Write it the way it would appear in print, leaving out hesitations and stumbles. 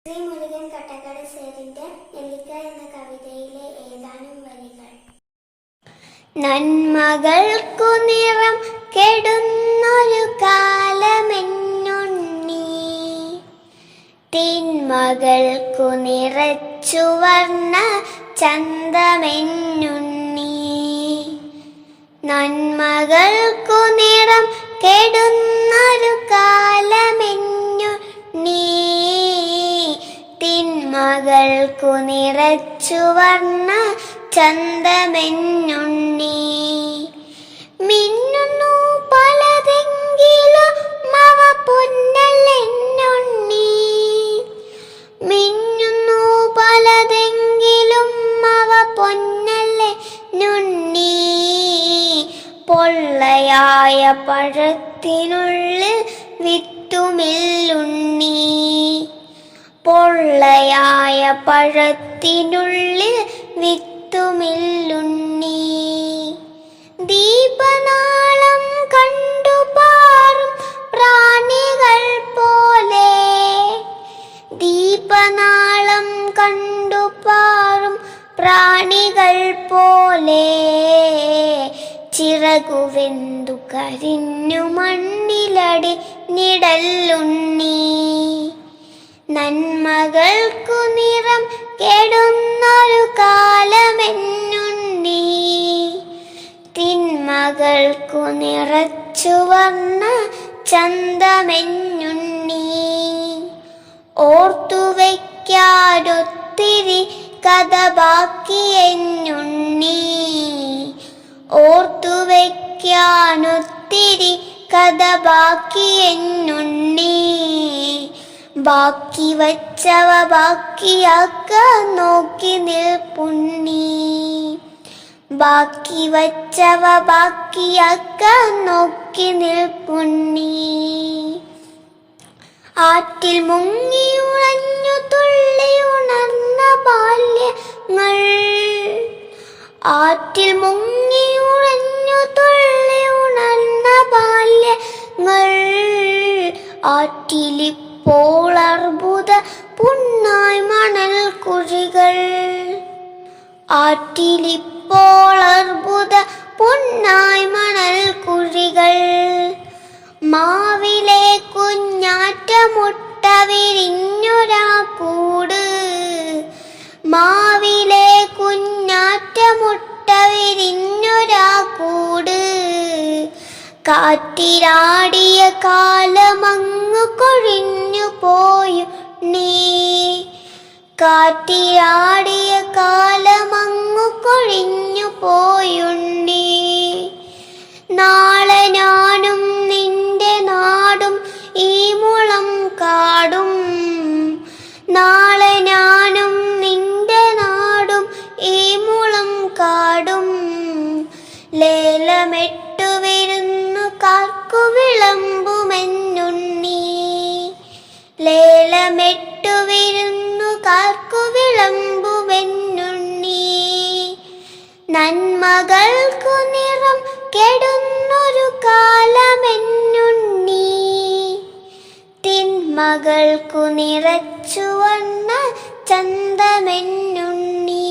ശ്രീ മുരുകൻ കട്ടക്കട സേറിന്റെ നെല്ലിക്ക എന്ന കവിതയിലെ ഏതാനും വരികൾ. നന്മകൾക്കു നിറം കെടുന്നൊരു കാലമെന്നുണ്ണി, തിന്മകൾക്കു നിറച്ചു വർണ്ണ ചന്തമെന്നുണ്ണി. നന്മകൾക്കു നിറം കെടുന്നൊരു കാലമെന്നുണ്ണി, തിന്മകൾക്കു നിറച്ചു വർണ്ണ ചന്തമെന്നുണ്ണി. മിന്നുന്നു പലതെങ്കിലും അവ പൊന്നല്ലെന്നുണ്ണി, മിന്നുന്നു പലതെങ്കിലും അവ പൊന്നല്ലെന്നുണ്ണി. പൊള്ളയായ പഴത്തിനുള്ളിൽ വിത്തുമില്ലുണ്ണി, പൊള്ളയായ പഴത്തിനുള്ളിൽ വിത്തുമില്ലുണ്ണി. ദീപനാളം കണ്ടു പാറും പ്രാണികൾ പോലെ, ദീപനാളം കണ്ടു പാറും പ്രാണികൾ പോലെ, ചിറകുവെന്തു കരിഞ്ഞു മണ്ണിലടി നിടല്ലുണ്ണി. നന്മകൾക്കു നിറം കെടുന്നൊരു കാലമെന്നുണ്ണി, തിന്മകൾക്കു നിറച്ചു വർണ്ണ ചന്തമെന്നുണ്ണി. ഓർത്തുവയ്ക്കാനൊത്തിരി കഥ ബാക്കിയെന്നുണ്ണി, ഓർത്തുവയ്ക്കാനൊത്തിരി കഥ ബാക്കിയെന്നുണ്ണി. ബാക്കി വച്ചവ ബാക്കിയാക്കാൻ നോക്കി നിൽപ്പുണ്ണി, ബാക്കി വച്ചവ ബാക്കിയാക്കാൻ നോക്കി നിൽപ്പുണ്ണി. ആറ്റിൽ മുങ്ങി ഉഴഞ്ഞു തുള്ളി ഉണർന്ന ബാല്യങ്ങൾ, ആറ്റിൽ മുങ്ങി ഉഴഞ്ഞു തുള്ളി ഉണർന്ന ബാല്യങ്ങൾ, ആറ്റിലിപ്പോൾ അർബുദ പുണ്ണായി മണൽ കുഴികൾ, ആറ്റിലിപ്പോൾ അർബുദ പുണ്ണായി മണൽ കുഴികൾ. മാവിലെ കുഞ്ഞാറ്റ മുട്ട വിരിഞ്ഞൊരാ കൂട്, മാവിലെ കുഞ്ഞാറ്റ മുട്ട വിരിഞ്ഞൊരാ കൂട്, കാറ്റിലാടിയ കാലമങ്ങു കൊഴിഞ്ഞു പോയുണ്ണി, കാറ്റിലാടിയ കാലമങ്ങു കൊഴിഞ്ഞു പോയുണ്ണി. നാളെ ഞാനും നിന്റെ നാടും ഈ മുളം കാടും, നാളെ ഞാനും നിന്റെ നാടും ഈ മുളം കാടും, ലേലമെട്ടു വിരുന്നുകാർക്കു വിളമ്പുമെന്നുണ്ണി, ലേലമെട്ടു വിരുന്നുകാർക്കു വിളമ്പുമെന്നുണ്ണി. നന്മകൾക്കു നിറം കെടുന്നൊരു കാലമെന്നുണ്ണി, തിന്മകൾക്കു നിറച്ചു വന്ന ചന്തമെന്നുണ്ണി.